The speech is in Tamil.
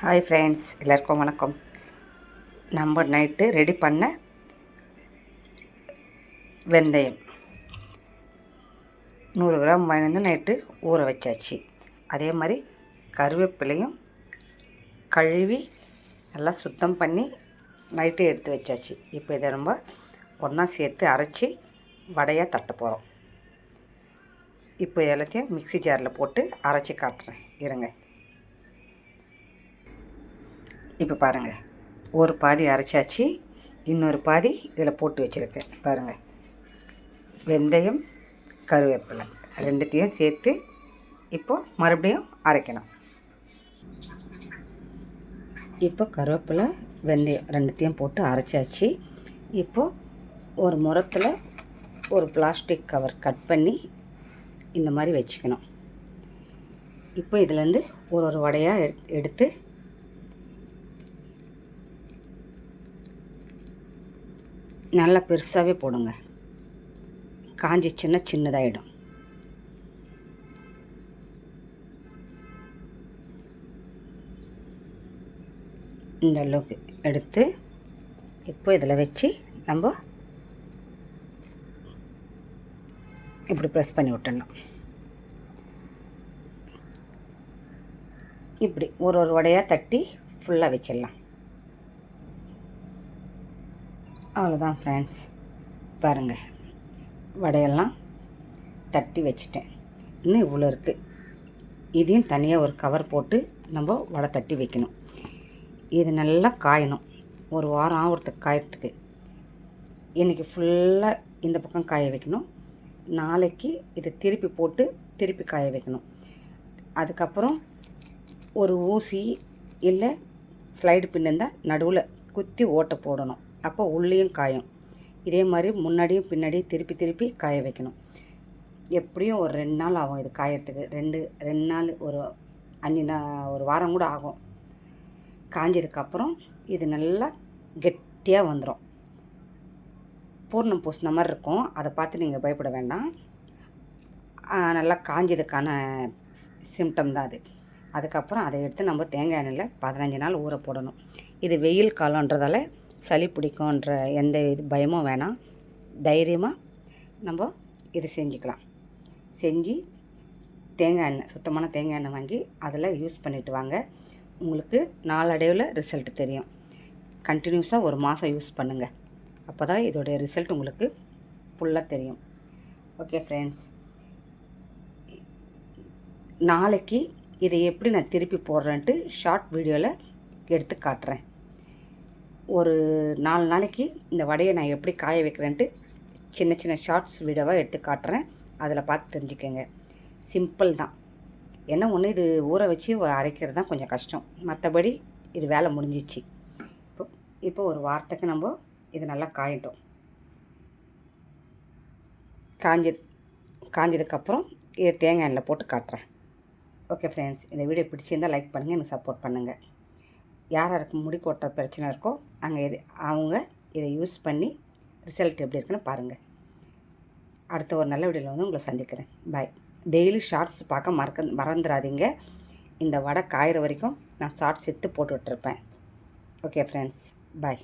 ஹாய் ஃப்ரெண்ட்ஸ், எல்லாருக்கும் வணக்கம். நம்ம நைட்டு ரெடி பண்ண வெந்தயம் 100 கிராம் வாங்கிட்டு நைட்டு ஊற வச்சாச்சு. அதே மாதிரி கருவேப்பிலையும் கழுவி நல்லா சுத்தம் பண்ணி நைட்டு எடுத்து வச்சாச்சு. இப்போ இதை ரொம்ப ஒன்றா சேர்த்து அரைச்சி வடையாக தட்ட போகிறோம். இப்போ எல்லாத்தையும் மிக்ஸி ஜாரில் போட்டு அரைச்சி காட்டுறேன், இருங்க. இப்போ பாருங்கள், ஒரு பாதி அரைச்சாச்சு, இன்னொரு பாதி இதில் போட்டு வச்சுருக்கேன். பாருங்கள், வெந்தயம் கருவேப்பிலை ரெண்டுத்தையும் சேர்த்து இப்போது மறுபடியும் அரைக்கணும். இப்போ கருவேப்பிலை வெந்தயம் ரெண்டுத்தையும் போட்டு அரைச்சாச்சு. இப்போது ஒரு முறத்தில் ஒரு பிளாஸ்டிக் கவர் கட் பண்ணி இந்த மாதிரி வச்சுக்கணும். இப்போ இதிலேருந்து ஒரு வடையாக எடுத்து நல்லா பெருசாகவே போடுங்க, காஞ்சிச்சுன்னா சின்னதாகிடும். இந்த அளவுக்கு எடுத்து இப்போ இதில் வச்சு நம்ம இப்படி ப்ரெஸ் பண்ணி விட்டுடணும். இப்படி ஒரு வடையாக தட்டி ஃபுல்லாக வச்சிடலாம். அவ்வளோதான் ஃப்ரெண்ட்ஸ், பாருங்கள், வடையெல்லாம் தட்டி வச்சிட்டேன். இன்னும் இவ்வளோ இருக்குது. இதையும் தனியாக ஒரு கவர் போட்டு நம்ம வடை தட்டி வைக்கணும். இது நல்லா காயணும். ஒரு வாரம் ஆகிறதுக்கு காயறதுக்கு. இன்றைக்கி ஃபுல்லாக இந்த பக்கம் காய வைக்கணும். நாளைக்கு இதை திருப்பி போட்டு திருப்பி காய வைக்கணும். அதுக்கப்புறம் ஒரு ஊசி இல்லை ஸ்லைடு பின் இருந்தால் நடுவில் குத்தி ஓட்டை போடணும். அப்போ உள்ளேயும் காயும். இதே மாதிரி முன்னாடியும் பின்னாடியும் திருப்பி காய வைக்கணும். எப்படியும் ஒரு 2 நாள் ஆகும் இது காயறதுக்கு. ரெண்டு நாள், ஒரு 5 ஒரு வாரம் கூட ஆகும். காஞ்சதுக்கப்புறம் இது நல்லா கெட்டியாக வந்துடும். பூர்ணம் பூசின மாதிரி இருக்கும். அதை பார்த்து நீங்கள் பயப்பட வேண்டாம். நல்லா காஞ்சதுக்கான சிம்டம் தான் அது. அதுக்கப்புறம் அதை எடுத்து நம்ம தேங்காய் எண்ணெயில் 15 நாள் ஊற போடணும். இது வெயில் காலன்றதால சளி பிடிக்கும்ன்ற எந்த பயமும் வேணாம். தைரியமாக நம்ம இது செஞ்சுக்கலாம். செஞ்சு தேங்காய் எண்ணெய், சுத்தமான தேங்காய் எண்ணெய் வாங்கி அதில் யூஸ் பண்ணிவிட்டு வாங்க. உங்களுக்கு நாளடைவில் ரிசல்ட் தெரியும். கண்டினியூஸாக ஒரு மாதம் யூஸ் பண்ணுங்கள். அப்போ தான் இதோடைய ரிசல்ட் உங்களுக்கு ஃபுல்லாக தெரியும். ஓகே ஃப்ரெண்ட்ஸ், நாளைக்கு இதை எப்படி நான் திருப்பி போடுறேன்ட்டு ஷார்ட் வீடியோவில் எடுத்து காட்டுறேன். ஒரு 4 நாளைக்கு இந்த வடையை நான் எப்படி காய வைக்கிறேன்ட்டு சின்ன ஷார்ட்ஸ் வீடியோவாக எடுத்து காட்டுறேன். அதில் பார்த்து தெரிஞ்சுக்கோங்க. சிம்பிள் தான். என்ன ஒன்று, இது ஊற வச்சு அரைக்கிறது தான் கொஞ்சம் கஷ்டம். மற்றபடி இது வேலை முடிஞ்சிச்சு. இப்போ ஒரு வாரத்துக்கு நம்ம இது நல்லா காயட்டும். காஞ்சதுக்கப்புறம் இதை தேங்காய் எண்ணெயில் போட்டு காட்டுறேன். ஓகே ஃப்ரெண்ட்ஸ், இந்த வீடியோ பிடிச்சிருந்தால் லைக் பண்ணுங்கள், எனக்கு சப்போர்ட் பண்ணுங்கள். யாருக்கு முடி கொட்டுற பிரச்சனை இருக்கோ அவங்க இதை யூஸ் பண்ணி ரிசல்ட் எப்படி இருக்குன்னு பாருங்கள். அடுத்த ஒரு நல்ல வீடியோவில் வந்து உங்களை சந்திக்கிறேன். பாய். டெய்லி ஷார்ட்ஸ் பார்க்க மறந்துடாதீங்க. இந்த வடை காயிற வரைக்கும் நான் ஷார்ட்ஸ் எடுத்து போட்டு விட்டுருப்பேன். ஓகே ஃப்ரெண்ட்ஸ், பாய்.